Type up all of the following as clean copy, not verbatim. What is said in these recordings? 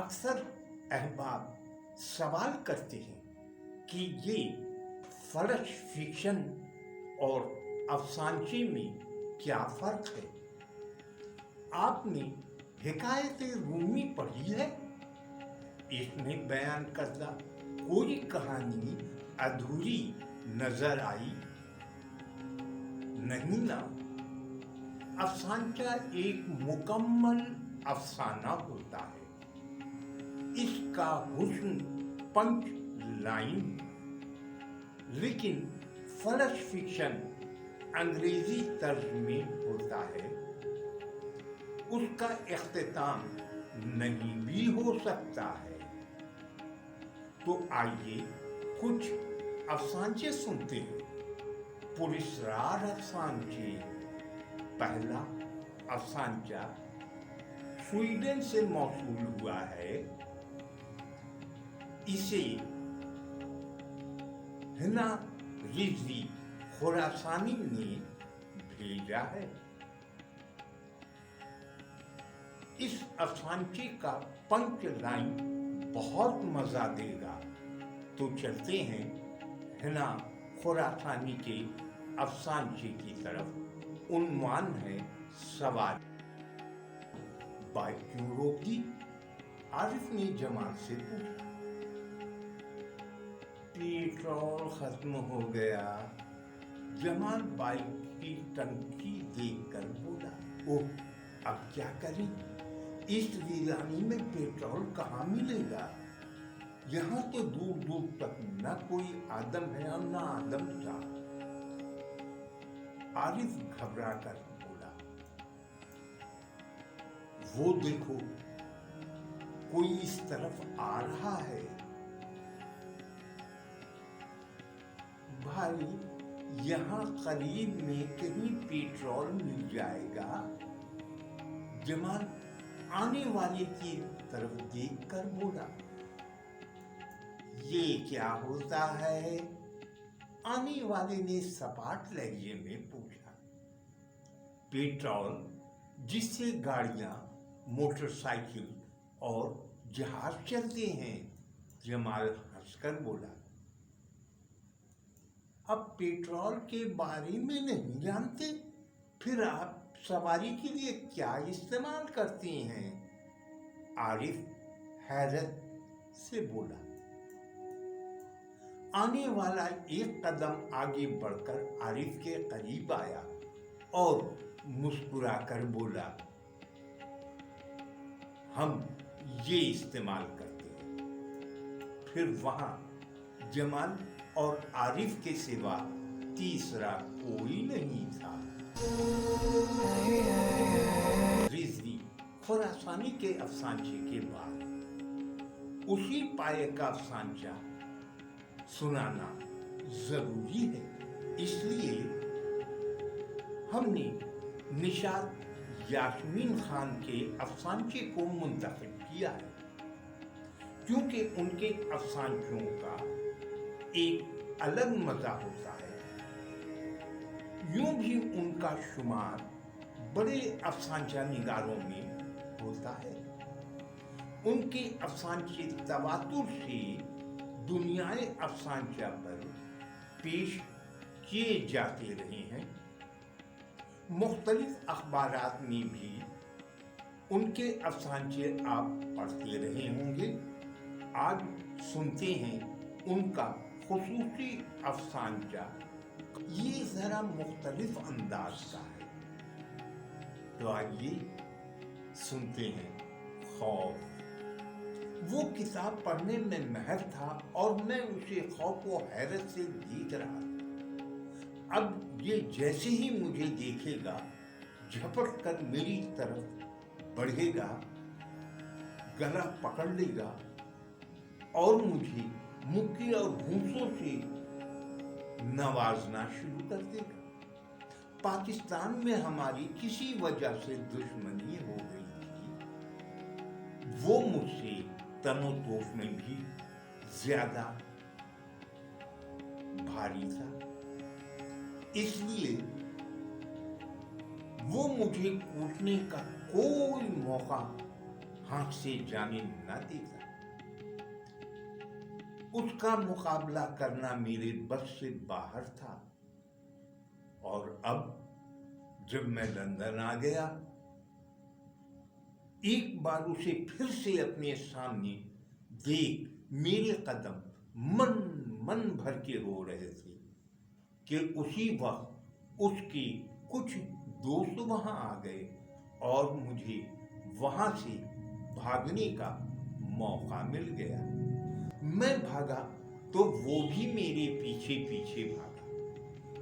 अक्सर अहबाब सवाल करते हैं कि ये फर्श फिक्शन और अफसानचे में क्या फ़र्क है। आपने हिकायत रूमी पढ़ी है? इसमें बयान करदा कोई कहानी अधूरी नजर आई? नहीं ना। अफसानचा एक मुकम्मल अफसाना होता है। इसका हुस्न पंच लाइन, लेकिन फर्श फिक्शन अंग्रेजी तर्ज में होता है। उसका इख्तिताम नहीं भी हो सकता है। तो आइए कुछ अफसानचे सुनते हैं। पुरस्कार अफसानचे। पहला अफसानचा स्वीडन से मौसूल हुआ है। इसे हिना रिजवी खुरासानी ने भेजा है। इस अफसानचे का पंच लाइन बहुत मजा देगा। तो चलते हैं हिना खुरासानी के अफसानचे की तरफ। उन्वान है सवारी। बाइक क्यों रोकी? आरिफ ने जमाल से पूछा। पेट्रोल खत्म हो गया। जमाल बाइक की टंकी देखकर बोला। ओह, अब क्या करें? इस वीरानी में पेट्रोल कहाँ मिलेगा? यहाँ तो दूर दूर तक न कोई आदम है और न आदम था। आरिफ घबरा कर बोला, वो देखो, कोई इस तरफ आ रहा है। भाई, यहाँ करीब में कहीं पेट्रोल मिल जाएगा। जमाल आने वाले की तरफ देखकर बोला। ये क्या होता है? आने वाले ने सपाट लहजे में पूछा। पेट्रोल जिससे गाड़ियां, मोटरसाइकिल और जहाज चलते हैं। जमाल हंसकर बोला। अब पेट्रोल के बारे में नहीं जानते, फिर आप सवारी के लिए क्या इस्तेमाल करते हैं? आरिफ हैरत से बोला। आने वाला एक कदम आगे बढ़कर आरिफ के करीब आया और मुस्कुराकर बोला, हम ये इस्तेमाल करते हैं। फिर वहां जमाल और आरिफ के सिवा तीसरा कोई नहीं था। रिजवी खुरासानी के अफसानचे के बाद उसी पाए का अफसानचा सुनाना जरूरी है। इसलिए हमने निशात यास्मीन खान के अफसानचे को मुंतखब किया है, क्योंकि उनके अफसानचों का एक अलग मजा होता है। यूं भी उनका शुमार बड़े अफसानचा निगारों में होता है। उनके अफसानचे तवातुर से दुनियाए अफसानचा पर पेश किए जाते रहे हैं। मुख्तलिफ अखबारात में भी उनके अफसानचे आप पढ़ते रहे होंगे। आज सुनते हैं उनका खुसूसी अफसानचा। ये जरा मुख्तलिफ अंदाज का है। तो आइए सुनते हैं खौफ। वो किताब पढ़ने में महर था और मैं उसे खौफ व हैरत से देख रहा था। अब ये जैसे ही मुझे देखेगा, झपट कर मेरी तरफ बढ़ेगा, गला पकड़ लेगा और मुझे मुक्के और घूंसों से नवाजना शुरू कर देगा। पाकिस्तान में हमारी किसी वजह से दुश्मनी हो गई थी। वो मुझसे तनो-तोफ में भी ज्यादा भारी था, इसलिए वो मुझे कूटने का कोई मौका आंख से जाने न देता। उसका मुकाबला करना मेरे बस से बाहर था। और अब जब मैं लंदन आ गया, एक बार उसे फिर से अपने सामने देख मेरे कदम मन मन भर के रो रहे थे कि उसी वक्त उसके कुछ दोस्त वहां आ गए और मुझे वहां से भागने का मौका मिल गया। मैं भागा तो वो भी मेरे पीछे पीछे भागा।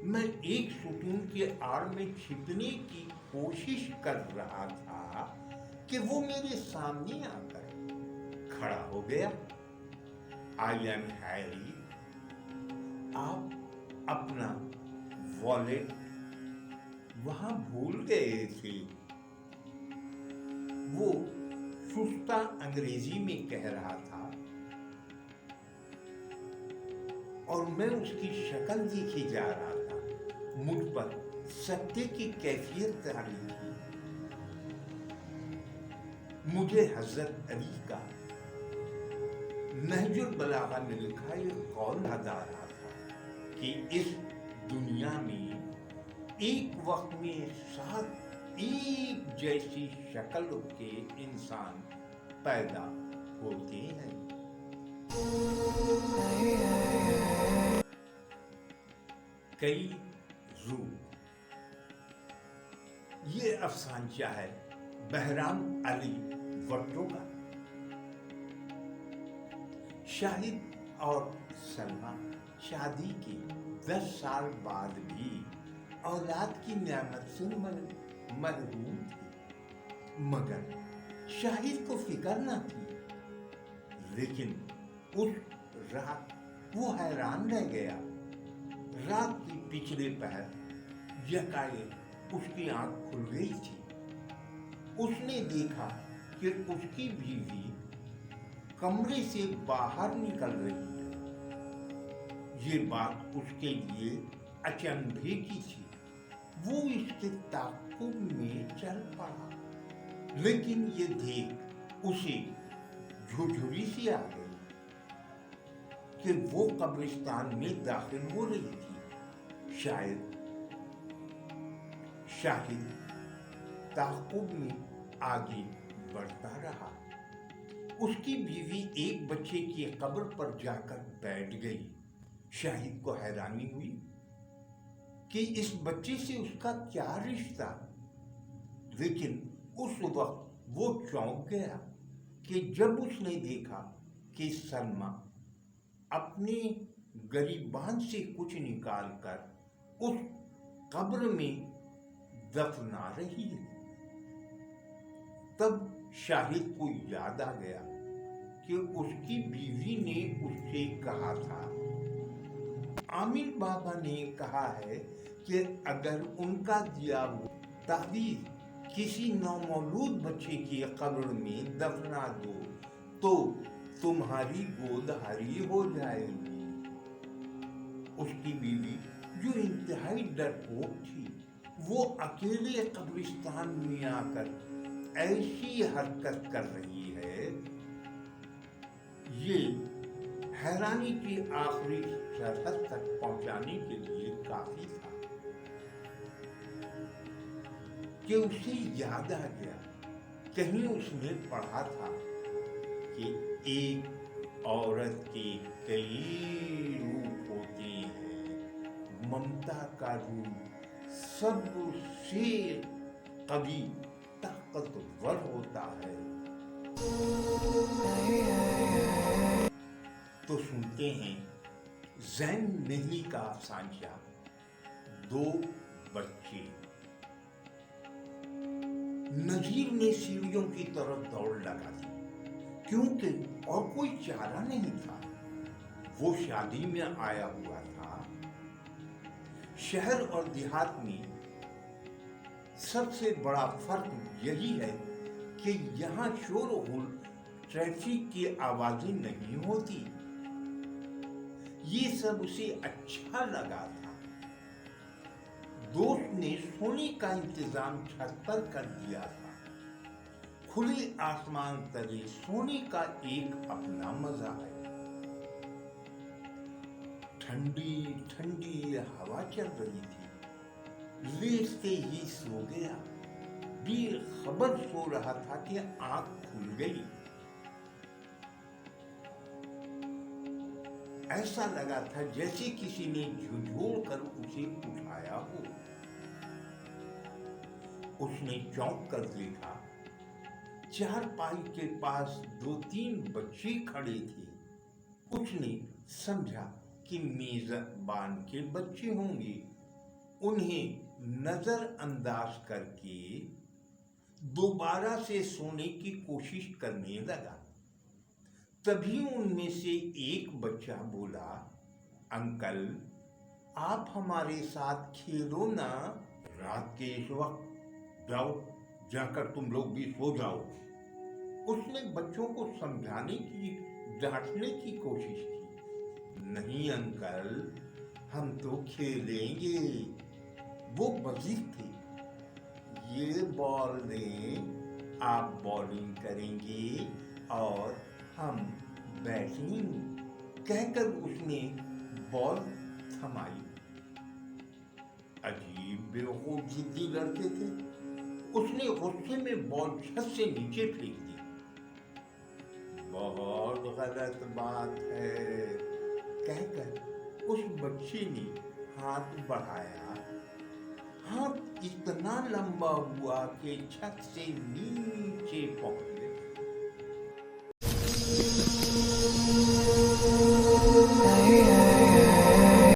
मैं एक सुकून के आड़ में छिपने की कोशिश कर रहा था कि वो मेरे सामने आकर खड़ा हो गया। आई एम हैरी, आप अपना वॉलेट वहां भूल गए थे, वो सुस्ता अंग्रेजी में कह रहा था। और मैं उसकी शक्ल देखे जा रहा था। मुझ पर सत्य की कैफियत तारी थी। मुझे हजरत अली का नहजुल बलागा में लिखा एक कौल याद आ रहा था कि इस दुनिया में एक वक्त में 7 एक जैसी शक्ल के इंसान पैदा होते हैं। कई रूह। ये अफसानचा है बहराम अली भुट्टो का। शाहिद और सलमा शादी के 10 साल बाद भी औलाद की नेमत से महरूम थे। मगर शाहिद को फिक्र न थी। लेकिन उस रात वो हैरान रह गया। रात की पिछले पहर यकाएक उसकी आंख खुल गई थी। उसने देखा कि उसकी बीवी कमरे से बाहर निकल रही है। ये बात उसके लिए अचंभे की थी। वो इसके ताक़ुब में चल पड़ा। लेकिन ये देख उसे झुरझुरी सी आ गई कि वो कब्रिस्तान में दाखिल हो रही थी। शाहिद ताक़ुब में आगे बढ़ता रहा। उसकी बीवी एक बच्चे की कब्र पर जाकर बैठ गई। शाहिद को हैरानी हुई कि इस बच्चे से उसका क्या रिश्ता। लेकिन उस वक्त वो चौंक गया कि जब उसने देखा कि सलमा अपने गरीबान से कुछ निकालकर उस कब्र में दफना रही है। तब शाहिद को याद आ गया कि उसकी बीवी ने उससे कहा था, आमिर बाबा ने कहा है कि अगर उनका दिया हुआ तावीज़ किसी नौमौलूद बच्चे की कब्र में दफना दो तो तुम्हारी गोदहारी हो जाएगी। उसकी बीवी जो इंतहाई डरपोक थी, वो अकेले कब्रिस्तान में आकर ऐसी हरकत कर रही है। ये हैरानी की आखिरी सरहद तक पहुंचाने के लिए काफी था कि उसे याद आ गया, कहीं उसने पढ़ा था कि एक औरत के कई रूप होते हैं। ममता का रूप सबसे कभी ताकतवर होता है। तो सुनते हैं ज़ैन नेहली का अफसाना 2 बच्चे। नजीर ने सीढ़ियों की तरफ दौड़ लगा दी, क्योंकि और कोई चारा नहीं था। वो शादी में आया हुआ था। शहर और देहात में सबसे बड़ा फर्क यही है कि यहाँ शोर गुल, ट्रैफिक की आवाजें नहीं होती। ये सब उसे अच्छा लगा था। दोस्त ने सोने का इंतजाम छत पर कर दिया था। खुले आसमान तले सोने का एक अपना मजा है। ठंडी ठंडी हवा चल रही थी। लेटते ही सो गया। बेखबर सो रहा था कि आंख खुल गई। ऐसा लगा था जैसे किसी ने झुझोड़ कर उसे उठाया हो। उसने चौंक कर देखा, चारपाई के पास 2-3 बच्चे खड़े थे। उसने समझा कि मेजबान के बच्चे होंगे। उन्हें नजरअंदाज करके दोबारा से सोने की कोशिश करने लगा। तभी उनमें से एक बच्चा बोला, अंकल, आप हमारे साथ खेलो ना। रात के इस वक्त जाओ, जाकर तुम लोग भी सो जाओ। उसने बच्चों को समझाने की, डांटने की कोशिश की। नहीं अंकल, हम तो खेलेंगे। वो बजीर थे। ये बॉल दें, आप बॉलिंग करेंगे और हम बैटिंग, कहकर उसने बॉल थमाई। अजीब बेवकूफ जिद्दी लड़के थे। उसने गुस्से में बॉल छत से नीचे फेंक दी। बहुत गलत बात है, कहकर उस बच्चे ने हाथ बढ़ाया। हाथ इतना लंबा हुआ कि छत से नीचे पहुंच गया।